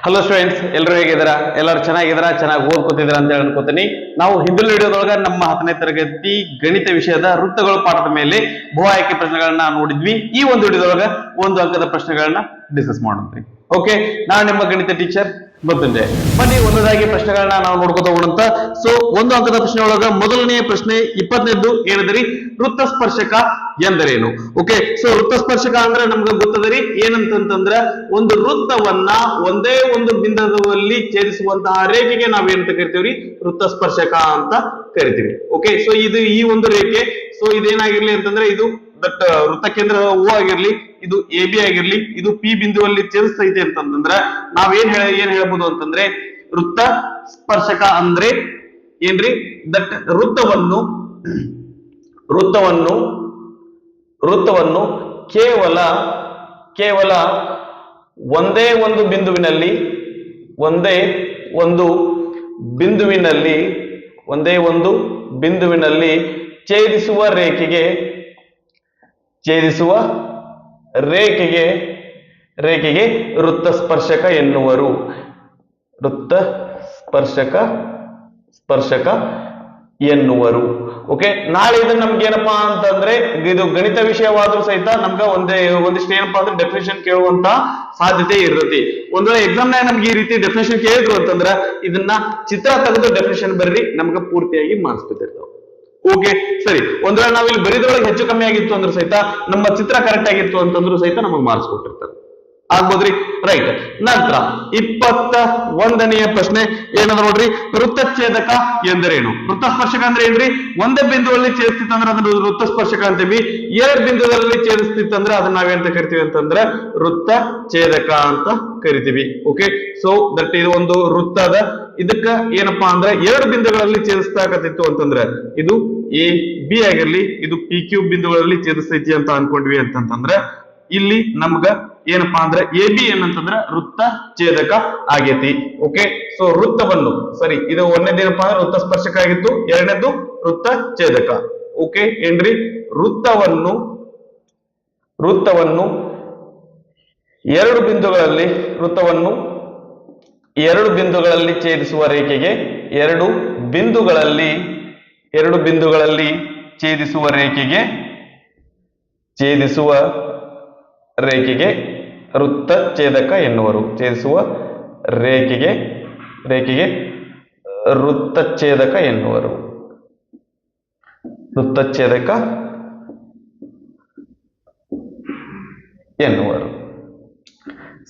Hello students, ಎಲ್ಲರೂ ಹೇಗಿದ್ದೀರಾ? ಎಲ್ಲರೂ ಚೆನ್ನಾಗಿದ್ದೀರಾ? ಚೆನ್ನಾಗಿ ಓದ್ಕೊತಿದ್ದೀರಾ ಅಂತ ಹೇಳಿ ಅನ್ಕೋತೀನಿ. ನಾವು ಹಿಂದಿನ ವಿಡಿಯೋದೊಳಗ ನಮ್ಮ 10ನೇ ತರಗತಿ ಗಣಿತ ವಿಷಯದ ವೃತ್ತಗಳು ಪಾಠದ ಮೇಲೆ ಬಹು ಆಯ್ಕೆ ಪ್ರಶ್ನೆಗಳನ್ನ ನೋಡಿದ್ವಿ. ಈ ಒಂದು ವಿಡಿಯೋದೊಳಗ ಒಂದು ಅಂಕದ ಪ್ರಶ್ನೆಗಳನ್ನ ಡಿಸ್ಕಸ್ ಮಾಡಿದ್ವಿ. ಓಕೆ, ನಾನು ನಿಮ್ಮ ಗಣಿತ ಟೀಚರ್ ಮತ್ತೊಂದೆ. ಬನ್ನಿ ಒಂದೊಂದಾಗಿ ಪ್ರಶ್ನೆಗಳನ್ನ ನಾವು ನೋಡ್ಕೊತ ಹೋಗೋಣಂತ. ಸೊ ಒಂದು ಅಂಕದ ಪ್ರಶ್ನೆ ಒಳಗ ಮೊದಲನೆಯ ಪ್ರಶ್ನೆ 20ನೇದ್ದು ಏನದರಿ? ವೃತ್ತ ಸ್ಪರ್ಶಕ ಎಂದರೇನು? ಓಕೆ, ಸೊ ವೃತ್ತ ಸ್ಪರ್ಶಕ ಅಂದ್ರೆ ನಮ್ಗೆ ಗೊತ್ತದರಿ ಏನಂತಂದ್ರ ಒಂದು ವೃತ್ತವನ್ನ ಒಂದೇ ಒಂದು ಬಿಂದುವಿನಲ್ಲಿ ಛೇದಿಸುವಂತಹ ರೇಖೆಗೆ ನಾವೇನಂತ ಕರಿತೀವ್ರಿ? ವೃತ್ತ ಸ್ಪರ್ಶಕ ಅಂತ ಕರಿತೀವಿ. ಓಕೆ, ಸೊ ಇದು ಈ ಒಂದು ರೇಖೆ, ಸೊ ಇದೇನಾಗಿರ್ಲಿ ಅಂತಂದ್ರೆ ಇದು ದಟ್ ವೃತ್ತ ಕೇಂದ್ರ ಓ ಆಗಿರ್ಲಿ, ಇದು ಎ ಬಿ ಆಗಿರ್ಲಿ, ಇದು ಪಿ ಬಿಂದುವಲ್ಲಿ ಛೇದಿಸ್ತೈತೆ ಅಂತಂದ್ರೆ ನಾವೇನ್ ಹೇಳ್ಬೋದು ಅಂತಂದ್ರೆ ವೃತ್ತ ಸ್ಪರ್ಶಕ ಅಂದ್ರೆ ಏನ್ರಿ? ದಟ್ ವೃತ್ತವನ್ನು ಕೇವಲ ಒಂದೇ ಒಂದು ಬಿಂದುವಿನಲ್ಲಿ ಛೇದಿಸುವ ರೇಖೆಗೆ ವೃತ್ತ ಸ್ಪರ್ಶಕ ಎನ್ನುವರು. ಓಕೆ, ನಾಳೆ ಇದು ನಮ್ಗೆ ಏನಪ್ಪಾ ಅಂತಂದ್ರೆ ಇದು ಗಣಿತ ವಿಷಯವಾದ್ರೂ ಸಹಿತ ನಮ್ಗ ಒಂದಿಷ್ಟು ಏನಪ್ಪಾ ಅಂದ್ರೆ ಡೆಫಿನೇಷನ್ ಕೇಳುವಂತ ಸಾಧ್ಯತೆ ಇರ್ತೈತಿ. ಒಂದ್ ವೇಳೆ ಎಕ್ಸಾಮ್ ನಾಗ ನಮ್ಗೆ ಈ ರೀತಿ ಡೆಫಿನೇಷನ್ ಕೇಳಿದ್ರು ಅಂತಂದ್ರ ಇದನ್ನ ಚಿತ್ರ ತೆಗೆದು ಡೆಫಿನೇಷನ್ ಬರ್ರಿ, ನಮ್ಗ ಪೂರ್ತಿಯಾಗಿ ಮಾರ್ಕ್ಸ್ ಬಿದ್ದಿರ್ತಾವ. ಓಕೆ, ಸರಿ. ಒಂದ್ ವೇಳೆ ನಾವ್ ಇಲ್ಲಿ ಬರೀದ್ರೊಳಗೆ ಹೆಚ್ಚು ಕಮ್ಮಿ ಆಗಿತ್ತು ಅಂದ್ರೆ ಸಹಿತ ನಮ್ಮ ಚಿತ್ರ ಕರೆಕ್ಟ್ ಆಗಿತ್ತು ಅಂತಂದ್ರು ಸಹಿತ ನಮಗ್ ಮಾರ್ಕ್ಸ್ ಕೊಟ್ಟಿರ್ತಾರೆ. ಆಗ್ಬೋದ್ರಿ? ರೈಟ್. ನಂತರ 21ನೆಯ ಪ್ರಶ್ನೆ ಏನದ ನೋಡ್ರಿ? ವೃತ್ತಛೇದಕ ಎಂದರೇನು? ವೃತ್ತ ಸ್ಪರ್ಶಕ ಅಂದ್ರೆ ಏನ್ರಿ? ಒಂದೇ ಬಿಂದುವಲ್ಲಿ ಛೇದಿಸ್ತಿತ್ತಂದ್ರೆ ಅದನ್ನ ವೃತ್ತ ಸ್ಪರ್ಶಕ ಅಂತೀವಿ. ಎರಡು ಬಿಂದುಗಳಲ್ಲಿ ಛೇದಿಸ್ತಿತ್ತಂದ್ರೆ ಅದನ್ನ ನಾವೇಂತ ಕರಿತೀವಿ ಅಂತಂದ್ರೆ ವೃತ್ತ ಛೇದಕ ಅಂತ ಕರಿತೀವಿ. ಓಕೆ, ಸೊ ದಟ್ ಇದು ಒಂದು ವೃತ್ತದ ಇದಕ್ಕ ಏನಪ್ಪಾ ಅಂದ್ರೆ ಎರಡು ಬಿಂದುಗಳಲ್ಲಿ ಛೇದಿಸ್ತಾಕತ್ತಿತ್ತು ಅಂತಂದ್ರೆ ಇದು ಎ ಬಿ ಆಗಿರ್ಲಿ, ಇದು ಪಿ ಕ್ಯೂ ಬಿಂದುಗಳಲ್ಲಿ ಛೇದಿಸ್ತೈತಿ ಅಂತ ಅನ್ಕೊಂಡ್ವಿ ಅಂತಂದ್ರೆ ಇಲ್ಲಿ ನಮ್ಗ ಏನಪ್ಪಾ ಅಂದ್ರೆ ಎ ಬಿ ಏನಂತಂದ್ರ ವೃತ್ತ ಛೇದಕ ಆಗೇತಿ. ಓಕೆ, ಸೊ ವೃತ್ತವನ್ನು ಸರಿ, ಇದು ಒಂದನೇದೇನಪ್ಪಾ ಅಂದ್ರೆ ವೃತ್ತ ಸ್ಪರ್ಶಕ ಆಗಿತ್ತು, ಎರಡನೇದು ವೃತ್ತ ಛೇದಕ. ಓಕೆ ಏನ್ರಿ? ವೃತ್ತವನ್ನು ಎರಡು ಬಿಂದುಗಳಲ್ಲಿ ಛೇದಿಸುವ ರೇಖೆಗೆ ಎರಡು ಬಿಂದುಗಳಲ್ಲಿ ಛೇದಿಸುವ ರೇಖೆಗೆ ವೃತ್ತ ಛೇದಕ ಎನ್ನುವರು.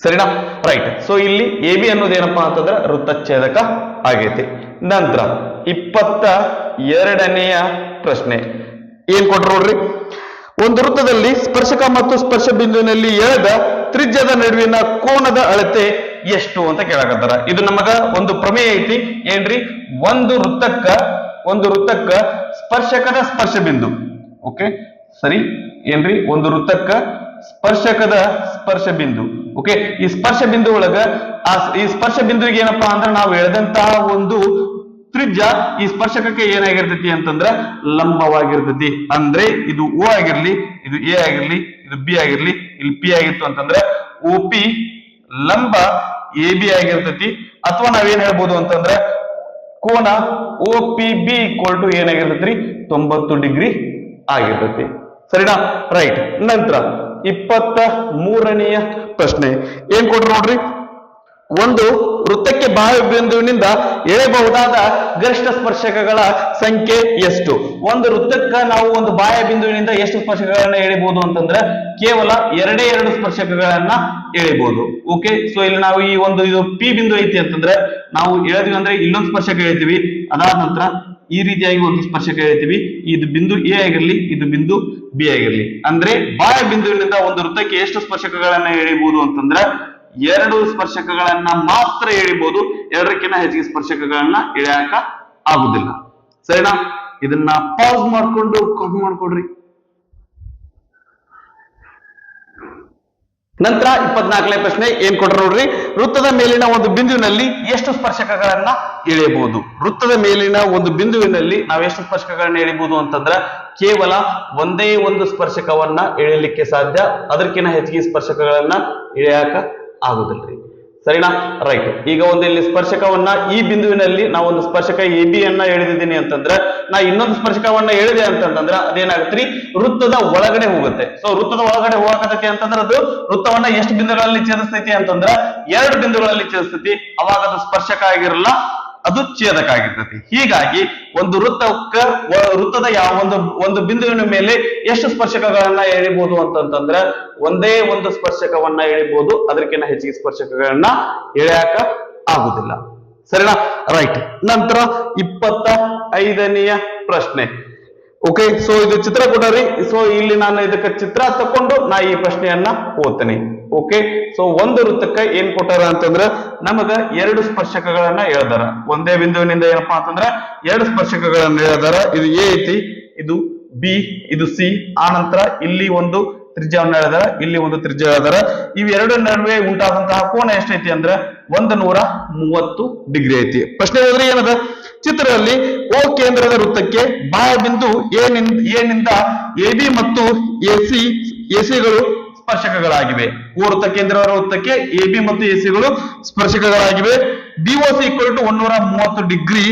ಸರಿನಾ? ರೈಟ್. ಸೊ ಇಲ್ಲಿ ಎ ಬಿ ಅನ್ನೋದೇನಪ್ಪಾ ಅಂತಂದ್ರೆ ವೃತ್ತಛೇದಕ ಆಗೈತಿ. ನಂತರ 22ನೆಯ ಪ್ರಶ್ನೆ ಏನ್ ಕೊಟ್ರು ನೋಡ್ರಿ? ಒಂದು ವೃತ್ತದಲ್ಲಿ ಸ್ಪರ್ಶಕ ಮತ್ತು ಸ್ಪರ್ಶ ಬಿಂದುವಿನಲ್ಲಿ ಎಳೆದ ತ್ರಿಜ್ಯದ ನಡುವಿನ ಕೋನದ ಅಳತೆ ಎಷ್ಟು ಅಂತ ಕೇಳಕತ್ತಾರ. ಇದು ನಮಗ ಒಂದು ಪ್ರಮೇಯ ಐತಿ. ಏನ್ರಿ? ಒಂದು ವೃತ್ತಕ್ಕ ಸ್ಪರ್ಶಕದ ಸ್ಪರ್ಶ ಬಿಂದು. ಓಕೆ, ಸರಿ. ಏನ್ರಿ? ಒಂದು ವೃತ್ತಕ್ಕ ಸ್ಪರ್ಶಕದ ಸ್ಪರ್ಶ ಬಿಂದು. ಓಕೆ, ಈ ಸ್ಪರ್ಶ ಬಿಂದು ಒಳಗ ಈ ಸ್ಪರ್ಶ ಬಿಂದುವಿಗೆ ಏನಪ್ಪಾ ಅಂದ್ರೆ ನಾವು ಎಳೆದಂತಹ ಒಂದು ತ್ರಿಜ್ಯ ಈ ಸ್ಪರ್ಶಕಕ್ಕೆ ಏನಾಗಿರ್ತೈತಿ ಅಂತಂದ್ರ ಲಂಬವಾಗಿರ್ತೈತಿ. ಅಂದ್ರೆ ಇದು ಓ ಆಗಿರ್ಲಿ, ಇದು ಎ ಆಗಿರ್ಲಿ, ಇದು ಬಿ ಆಗಿರ್ಲಿ, ಇಲ್ಲಿ ಪಿ ಆಗಿತ್ತು ಅಂತಂದ್ರೆ ಓ ಪಿ ಲಂಬ ಎ ಬಿ ಆಗಿರ್ತೈತಿ. ಅಥವಾ ನಾವೇನ್ ಹೇಳ್ಬೋದು ಅಂತಂದ್ರೆ ಕೋನ O P B equal to ಏನಾಗಿರ್ತೈತ್ರಿ? 90 ಡಿಗ್ರಿ ಆಗಿರ್ತೈತಿ. ಸರಿನಾ? ರೈಟ್. ನಂತರ 23ನೆಯ ಪ್ರಶ್ನೆ ಏನ್ ಕೊಟ್ರು ನೋಡ್ರಿ? ಒಂದು ವೃತ್ತಕ್ಕೆ ಬಾಹ್ಯ ಬಿಂದುವಿನಿಂದ ಎಳೆಯಬಹುದಾದ ಗರಿಷ್ಠ ಸ್ಪರ್ಶಕಗಳ ಸಂಖ್ಯೆ ಎಷ್ಟು? ಒಂದು ವೃತ್ತಕ್ಕ ನಾವು ಒಂದು ಬಾಹ್ಯ ಬಿಂದುವಿನಿಂದ ಎಷ್ಟು ಸ್ಪರ್ಶಕಗಳನ್ನ ಎಳಿಬಹುದು ಅಂತಂದ್ರೆ ಕೇವಲ ಎರಡು ಸ್ಪರ್ಶಕಗಳನ್ನ ಎಳಿಬಹುದು. ಓಕೆ, ಸೊ ಇಲ್ಲಿ ನಾವು ಈ ಒಂದು ಇದು ಪಿ ಬಿಂದು ಐತಿ ಅಂತಂದ್ರೆ ನಾವು ಎಳೆದ್ವಿ ಅಂದ್ರೆ ಇಲ್ಲೊಂದು ಸ್ಪರ್ಶಕ ಎಳಿತೀವಿ. ಅದಾದ ನಂತರ ಈ ರೀತಿಯಾಗಿ ಒಂದು ಸ್ಪರ್ಶಕ ಎಳಿತೀವಿ. ಇದು ಬಿಂದು ಎ ಆಗಿರ್ಲಿ, ಇದು ಬಿಂದು ಬಿ ಆಗಿರ್ಲಿ. ಅಂದ್ರೆ ಬಾಹ್ಯ ಬಿಂದುವಿನಿಂದ ಒಂದು ವೃತ್ತಕ್ಕೆ ಎಷ್ಟು ಸ್ಪರ್ಶಕಗಳನ್ನ ಎಳಿಬಹುದು ಅಂತಂದ್ರೆ ಎರಡು ಸ್ಪರ್ಶಕಗಳನ್ನ ಮಾತ್ರ ಎಳಿಬಹುದು. ಎರಡಕ್ಕಿಂತ ಹೆಚ್ಚಿಗೆ ಸ್ಪರ್ಶಕಗಳನ್ನ ಎಳೆಯಕ ಆಗುದಿಲ್ಲ. ಸರಿನಾ? ಇದನ್ನ ಪಾಸ್ ಮಾಡ್ಕೊಂಡು ಕಾಪಿ ಮಾಡ್ಕೊಡ್ರಿ. ನಂತರ 24ನೇ ಪ್ರಶ್ನೆ ಏನ್ ಕೊಟ್ರು ನೋಡ್ರಿ? ವೃತ್ತದ ಮೇಲಿನ ಒಂದು ಬಿಂದುವಿನಲ್ಲಿ ಎಷ್ಟು ಸ್ಪರ್ಶಕಗಳನ್ನ ಎಳೆಯಬಹುದು? ವೃತ್ತದ ಮೇಲಿನ ಒಂದು ಬಿಂದುವಿನಲ್ಲಿ ನಾವು ಎಷ್ಟು ಸ್ಪರ್ಶಕಗಳನ್ನ ಎಳೆಯಬಹುದು ಅಂತಂದ್ರೆ ಕೇವಲ ಒಂದೇ ಒಂದು ಸ್ಪರ್ಶಕವನ್ನ ಎಳೆಯಲಿಕ್ಕೆ ಸಾಧ್ಯ. ಅದಕ್ಕಿಂತ ಹೆಚ್ಚಿಗೆ ಸ್ಪರ್ಶಕಗಳನ್ನ ಎಳೆಯಕ ಆಗುದಿಲ್ರಿ. ಸರಿನಾ? ರೈಟ್. ಈಗ ಒಂದು ಇಲ್ಲಿ ಸ್ಪರ್ಶಕವನ್ನ ಈ ಬಿಂದುವಿನಲ್ಲಿ ನಾವು ಒಂದು ಸ್ಪರ್ಶಕ ಎ ಬಿ ಅನ್ನ ಎಳೆದಿದ್ದೀನಿ ಅಂತಂದ್ರೆ, ನಾ ಇನ್ನೊಂದು ಸ್ಪರ್ಶಕವನ್ನ ಎಳೆದೆ ಅಂತಂದ್ರೆ ಅದೇನಾಗತ್ರಿ, ವೃತ್ತದ ಒಳಗಡೆ ಹೋಗುತ್ತೆ. ಸೊ ವೃತ್ತದ ಒಳಗಡೆ ಹೋಗಕತ್ತೈತಿ ಅಂತಂದ್ರೆ ಅದು ವೃತ್ತವನ್ನ ಎಷ್ಟು ಬಿಂದುಗಳಲ್ಲಿ ಛೇದಿಸ್ತೈತಿ ಅಂತಂದ್ರ 2 ಬಿಂದುಗಳಲ್ಲಿ ಛೇದಿಸ್ತೈತಿ. ಅವಾಗ ಅದು ಸ್ಪರ್ಶಕ ಆಗಿರಲ್ಲ, ಅದು ಛೇದಕ ಆಗಿರ್ತೈತಿ. ಹೀಗಾಗಿ ಒಂದು ವೃತ್ತದ ಯಾವ ಒಂದು ಬಿಂದುವಿನ ಮೇಲೆ ಎಷ್ಟು ಸ್ಪರ್ಶಕಗಳನ್ನ ಎಳಿಬಹುದು ಅಂತಂದ್ರೆ ಒಂದೇ ಒಂದು ಸ್ಪರ್ಶಕವನ್ನ ಎಳಿಬಹುದು, ಅದಕ್ಕಿಂತ ಹೆಚ್ಚಿಗೆ ಸ್ಪರ್ಶಕಗಳನ್ನ ಎಳೆಯಕ ಆಗುದಿಲ್ಲ. ಸರಿನಾ? ರೈಟ್. ನಂತರ 25ನೆಯ ಪ್ರಶ್ನೆ. ಓಕೆ, ಸೊ ಇದು ಚಿತ್ರ ಕೊಡರಿ. ಸೊ ಇಲ್ಲಿ ನಾನು ಇದಕ್ಕೆ ಚಿತ್ರ ತಕೊಂಡು ನಾ ಈ ಪ್ರಶ್ನೆಯನ್ನ ಓದ್ತೇನೆ. ಓಕೆ, ಸೊ ಒಂದು ವೃತ್ತಕ್ಕೆ ಏನ್ ಕೊಟ್ಟಾರ ಅಂತಂದ್ರ ನಮಗ 2 ಸ್ಪರ್ಶಕಗಳನ್ನ ಹೇಳ್ದಾರ. ಒಂದೇ ಬಿಂದುವಿನಿಂದ ಏನಪ್ಪಾ ಅಂತಂದ್ರ 2 ಸ್ಪರ್ಶಕಗಳನ್ನ ಹೇಳ್ದಾರ. ಇದು ಎ ಐತಿ, ಇದು ಬಿ, ಇದು ಸಿ. ಆ ನಂತರ ಇಲ್ಲಿ ಒಂದು ತ್ರಿಜ್ಯವನ್ನ ಹೇಳಿದಾರ, ಇಲ್ಲಿ ಒಂದು ತ್ರಿಜ್ಯ ಹೇಳಿದಾರ. ಇವೆರಡು ನಡುವೆ ಉಂಟಾದಂತಹ ಕೋನ ಎಷ್ಟೈತಿ ಅಂದ್ರೆ 130 ಡಿಗ್ರಿ ಐತಿ. ಪ್ರಶ್ನೆ ಹೋದ್ರೆ ಏನದ, ಚಿತ್ರದಲ್ಲಿ ಓ ಕೇಂದ್ರದ ವೃತ್ತಕ್ಕೆ ಬಾಹ್ಯ ಬಿಂದು ಎ ನಿಂದ ಎ ಬಿ ಮತ್ತು ಎಸಿಗಳು ಸ್ಪರ್ಶಕಗಳಾಗಿವೆ. ಓ ವೃತ್ತ ಕೇಂದ್ರದ ವೃತ್ತಕ್ಕೆ ಎ ಬಿ ಮತ್ತು ಎಸಿಗಳು ಸ್ಪರ್ಶಕಗಳಾಗಿವೆ. ಬಿಒಸಿ = 130 ಡಿಗ್ರಿ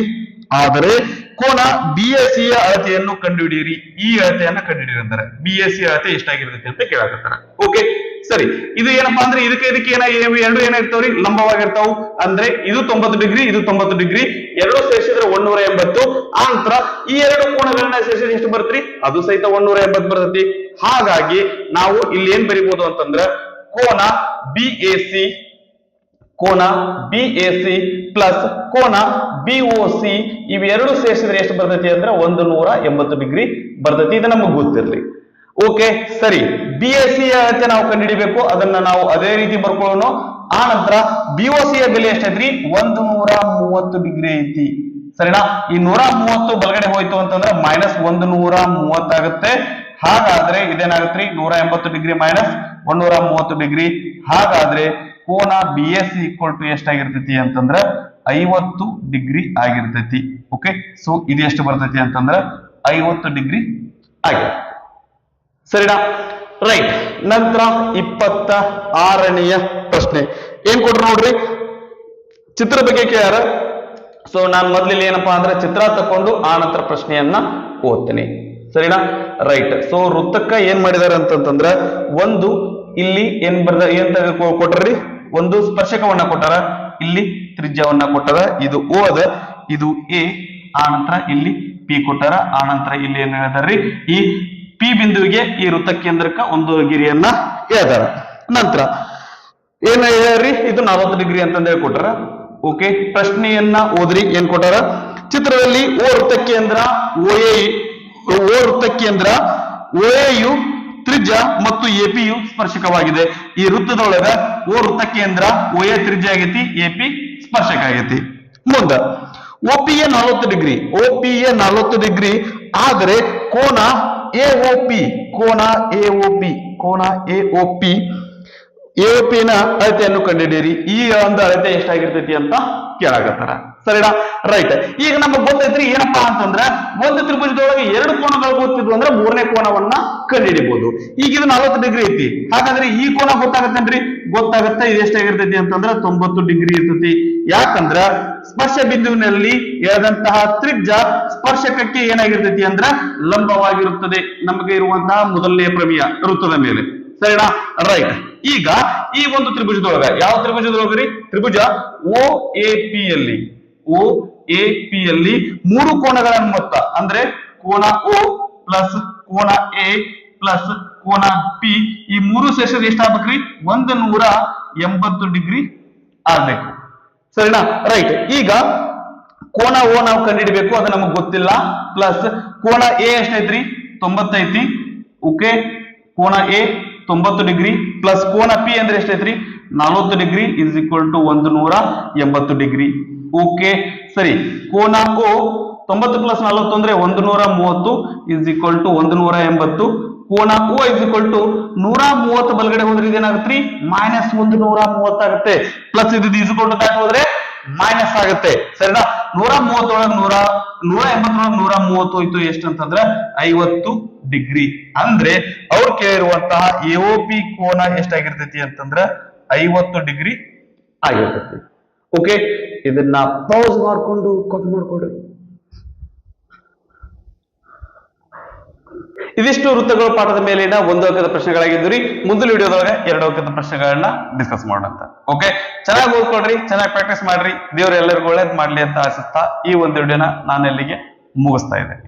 ಆದರೆ ಕೋನ ಬಿಎಸಿ ಯ ಅಳತೆಯನ್ನು ಕಂಡುಹಿಡಿಯಿರಿ. ಈ ಅಳತೆಯನ್ನ ಕಂಡುಹಿಡಿಯಿರಿ ಅಂತಾರೆ. ಬಿಎಸಿ ಅಳತೆ ಎಷ್ಟಾಗಿರ್ತೈತಿ ಅಂತ ಕೇಳಕತ್ತಾರ. ಓಕೆ, ಸರಿ. ಇದು ಏನಪ್ಪಾ ಅಂದ್ರೆ ಇದಕ್ಕೆ ಎರಡು ಏನಾಗಿರ್ತಾವ್ರಿ, ಲಂಬವಾಗಿರ್ತಾವು. ಅಂದ್ರೆ ಇದು 90 ಡಿಗ್ರಿ, ಇದು 90 ಡಿಗ್ರಿ, ಎರಡು ಸೇರಿಸಿದ್ರೆ 180. ಆ ನಂತರ ಈ ಎರಡು ಕೋನಗಳನ್ನ ಸೇರಿಸಿದ್ರೆ ಎಷ್ಟು ಬರ್ತ್ರಿ, ಅದು ಸಹಿತ 180 ಬರ್ತೈತಿ. ಹಾಗಾಗಿ ನಾವು ಇಲ್ಲಿ ಏನ್ ಬರಿಬಹುದು ಅಂತಂದ್ರೆ ಕೋನ ಬಿಎಸಿ ಪ್ಲಸ್ ಕೋನ ಬಿಒಸಿ ಇವೆರಡು ಸೇರಿಸಿದ್ರೆ ಎಷ್ಟು ಬರ್ತೈತಿ ಅಂದ್ರೆ 180 ಡಿಗ್ರಿ ಬರ್ತೈತಿ. ಇದು ನಮಗೆ ಗೊತ್ತಿರ್ಲಿ. ಓಕೆ, ಸರಿ. ಬಿಎಸಿ ಅಳತೆ ನಾವು ಕಂಡುಹಿಡಿಬೇಕು, ಅದನ್ನ ನಾವು ಅದೇ ರೀತಿ ಬರ್ಕೊಳ್ಳೋಣ. ಆ ನಂತರ ಬಿಒಸಿ ಯ ಬೆಲೆ ಎಷ್ಟೈತ್ರಿ, 130 ಡಿಗ್ರಿ ಐತಿ. ಸರಿನಾ? ಈ 130 ಬಲಗಡೆ ಹೋಯ್ತು ಅಂತಂದ್ರೆ -130 ಆಗುತ್ತೆ. ಹಾಗಾದ್ರೆ ಇದೇನಾಗತ್ರಿ, 180 ಡಿಗ್ರಿ ಮೈನಸ್ 130 ಡಿಗ್ರಿ. ಹಾಗಾದ್ರೆ ಕೋನ ಬಿಎಸಿ ಎಷ್ಟಾಗಿರ್ತೈತಿ ಅಂತಂದ್ರೆ 50 ಡಿಗ್ರಿ ಆಗಿರ್ತೈತಿ. ಓಕೆ, ಸೊ ಇದು ಎಷ್ಟು ಬರ್ತೈತಿ ಅಂತಂದ್ರೆ 50 ಡಿಗ್ರಿ ಆಗಿರುತ್ತೆ. ಸರಿನಾ? ರೈಟ್. ನಂತರ 26ನೆಯ ಪ್ರಶ್ನೆ ಏನ್ ಕೊಟ್ರು ನೋಡ್ರಿ, ಚಿತ್ರ ಬಗ್ಗೆ ಕೇಳ್ಯಾರ. ಸೊ ನಾನು ಮೊದ್ಲಿಲ್ಲಿ ಏನಪ್ಪಾ ಅಂದ್ರೆ ಚಿತ್ರ ತಕೊಂಡು ಆ ನಂತರ ಪ್ರಶ್ನೆಯನ್ನ ಓದ್ತೇನೆ. ಸರಿನಾ? ರೈಟ್. ಸೊ ವೃತ್ತಕ್ಕ ಏನ್ ಮಾಡಿದಾರೆ ಅಂತಂದ್ರೆ ಒಂದು ಇಲ್ಲಿ ಏನ್ ಕೊಟ್ರಿ, ಒಂದು ಸ್ಪರ್ಶಕವನ್ನ ಕೊಟ್ಟಾರ, ಇಲ್ಲಿ ತ್ರಿಜ್ಯವನ್ನ ಕೊಟ್ಟಾರ. ಇದು ಓ ಅದ, ಇದು ಎ. ಆ ನಂತರ ಇಲ್ಲಿ ಪಿ ಕೊಟ್ಟಾರ. ಆ ನಂತರ ಇಲ್ಲಿ ಏನ್ ಹೇಳಿದಾರ್ರಿ, ಈ ಪಿ ಬಿಂದುವಿಗೆ ಈ ವೃತ್ತ ಕೇಂದ್ರಕ್ಕ ಒಂದು ಗಿರಿಯನ್ನ ಹೇಳ್ತಾರ. ನಂತರ ಏನ್ ಹೇಳ್ರಿ, ಇದು 40 ಡಿಗ್ರಿ ಅಂತ ಹೇಳಿ ಕೊಟ್ಟಾರ. ಓಕೆ, ಪ್ರಶ್ನೆಯನ್ನ ಓದ್ರಿ. ಏನ್ ಕೊಟ್ಟಾರ, ಚಿತ್ರದಲ್ಲಿ ಓ ವೃತ್ತ ಕೇಂದ್ರ ಓಎಯು ತ್ರಿಜ್ಯ ಮತ್ತು ಎಪಿಯು ಸ್ಪರ್ಶಕವಾಗಿದೆ. ಈ ವೃತ್ತದೊಳಗ ಓ ವೃತ್ತ ಕೇಂದ್ರ ಓಎ ತ್ರಿಜ್ಯ ಆಗೈತಿ, ಎಪಿ ಸ್ಪರ್ಶಕ ಆಗೈತಿ. ಮುಂದ ಓಪಿಯ 40 ಡಿಗ್ರಿ ಆದರೆ ಕೋನ ಎಒಪಿ ನ ಅಳತೆಯನ್ನು ಕಂಡುಹಿಡಿಯಿರಿ. ಈ ಒಂದು ಅಳತೆ ಎಷ್ಟಾಗಿರ್ತೈತಿ ಅಂತ ಕೇಳಾಕತ್ತಾರ. ಸರಿನಾ? ರೈಟ್. ಈಗ ನಮಗ್ ಗೊತ್ತೈತ್ರಿ ಏನಪ್ಪಾ ಅಂತಂದ್ರ ಒಂದು ತ್ರಿಭುಜದೊಳಗೆ 2 ಕೋನಗಳು ಗೊತ್ತಿದ್ವು ಅಂದ್ರೆ 3ನೇ ಕೋನವನ್ನ ಕಂಡುಹಿಡಿಬಹುದು. ಈಗ ಇದು 40 ಡಿಗ್ರಿ ಐತಿ. ಹಾಗಾದ್ರೆ ಈ ಕೋನ ಗೊತ್ತಾಗತ್ತೇನ್ರಿ? ಗೊತ್ತಾಗತ್ತೆ. ಇದು ಎಷ್ಟಾಗಿರ್ತೈತಿ ಅಂತಂದ್ರ 90 ಡಿಗ್ರಿ ಇರ್ತೈತಿ. ಯಾಕಂದ್ರ ಸ್ಪರ್ಶ ಬಿಂದುವಿನಲ್ಲಿ ಎಳೆದಂತಹ ತ್ರಿಜ್ಯ ಸ್ಪರ್ಶಕಕ್ಕೆ ಏನಾಗಿರ್ತೈತಿ ಅಂದ್ರ ಲಂಬವಾಗಿರುತ್ತದೆ. ನಮಗೆ ಇರುವಂತಹ ಮೊದಲನೇ ಪ್ರಮೇಯ ವೃತ್ತದ ಮೇಲೆ. ಸರಿನಾ? ರೈಟ್. ಈಗ ಈ ಒಂದು ತ್ರಿಭುಜದೊಳಗ, ಯಾವ ತ್ರಿಭುಜದೊಳಗ್ರಿ, ತ್ರಿಭುಜ OAP ಯಲ್ಲಿ 3 ಕೋನಗಳ ಮೊತ್ತ ಅಂದ್ರೆ ಕೋನ O ಪ್ಲಸ್ ಕೋನ A ಪ್ಲಸ್ ಕೋನ P ಈ 3 ಸೇರಿಸಿದ್ರೆ ಎಷ್ಟಾಗ್ಬೇಕ್ರಿ, 180 ಡಿಗ್ರಿ ಆಗ್ಬೇಕು. ಸರಿನಾ? ರೈಟ್. ಈಗ ಕೋನ O ನಾವು ಕಂಡುಹಿಡಬೇಕು, ಅದು ನಮಗ್ ಗೊತ್ತಿಲ್ಲ. ಪ್ಲಸ್ ಕೋನ A ಎಷ್ಟೈತ್ರಿ, 90 ಐತಿ. ಓಕೆ, ಕೋನ A 90 ಡಿಗ್ರಿ ಪ್ಲಸ್ ಕೋನ ಪಿ ಅಂದ್ರೆ ಎಷ್ಟೈತ್ರಿ, 40 degree is equal to 180 degree. Okay, ಸರಿ. ಕೋನ ಓ 90 ಪ್ಲಸ್ 40 ಅಂದ್ರೆ 130 ಇಸ್ ಈಕ್ವಲ್ ಟು 180. ಕೋನ ಓ ಇಸ್ ಈಕ್ವಲ್ ಟು 130 ಬಲಗಡೆ ಹೋದ್ರೆ ಇದೇನಾಗತ್ರಿ, -130 ಆಗುತ್ತೆ. ಪ್ಲಸ್ ಇದು ಇಸ್ ಈಕ್ವಲ್ ಟು ದಾಟ್ ಹೋದ್ರೆ ಮೈನಸ್ ಆಗುತ್ತೆ. ಸರಿನಾ? 130 ಒಳಗೆ 180 130 ಹೋಯ್ತು ಎಷ್ಟು ಅಂತಂದ್ರೆ 50 ಡಿಗ್ರಿ. ಅಂದ್ರೆ ಅವ್ರು ಕೇಳಿರುವಂತಹ ಎಒಪಿ ಕೋನ ಎಷ್ಟಾಗಿರ್ತೈತಿ ಅಂತಂದ್ರ 50 ಡಿಗ್ರಿ ಆಗಿರ್ತೈತಿ. ಓಕೆ, ಇದನ್ನ ಪೌಸ್ ಮಾಡ್ಕೊಂಡು ಕಾಪಿ ಮಾಡ್ಕೊಡ್ರಿ. ಇದಿಷ್ಟು ವೃತ್ತಗಳು ಪಾಠದ ಮೇಲಿನ ಒಂದು ಅಂಕದ ಪ್ರಶ್ನೆಗಳಾಗಿದ್ದು ರೀ. ಮುಂದಿನ ವಿಡಿಯೋದೊಳಗೆ 2 ಅಂಕದ ಪ್ರಶ್ನೆಗಳನ್ನ ಡಿಸ್ಕಸ್ ಮಾಡೋಣ. ಓಕೆ, ಚೆನ್ನಾಗಿ ಓದ್ಕೊಳ್ರಿ, ಚೆನ್ನಾಗಿ ಪ್ರಾಕ್ಟೀಸ್ ಮಾಡ್ರಿ. ದೇವ್ರು ಎಲ್ಲರಿಗೂ ಒಳ್ಳೇದ್ ಮಾಡ್ಲಿ ಅಂತ ಆಶಿಸ್ತಾ ಈ ಒಂದು ವಿಡಿಯೋನ ನಾನು ಎಲ್ಲಿಗೆ ಮುಗಿಸ್ತಾ ಇದ್ದೇನೆ.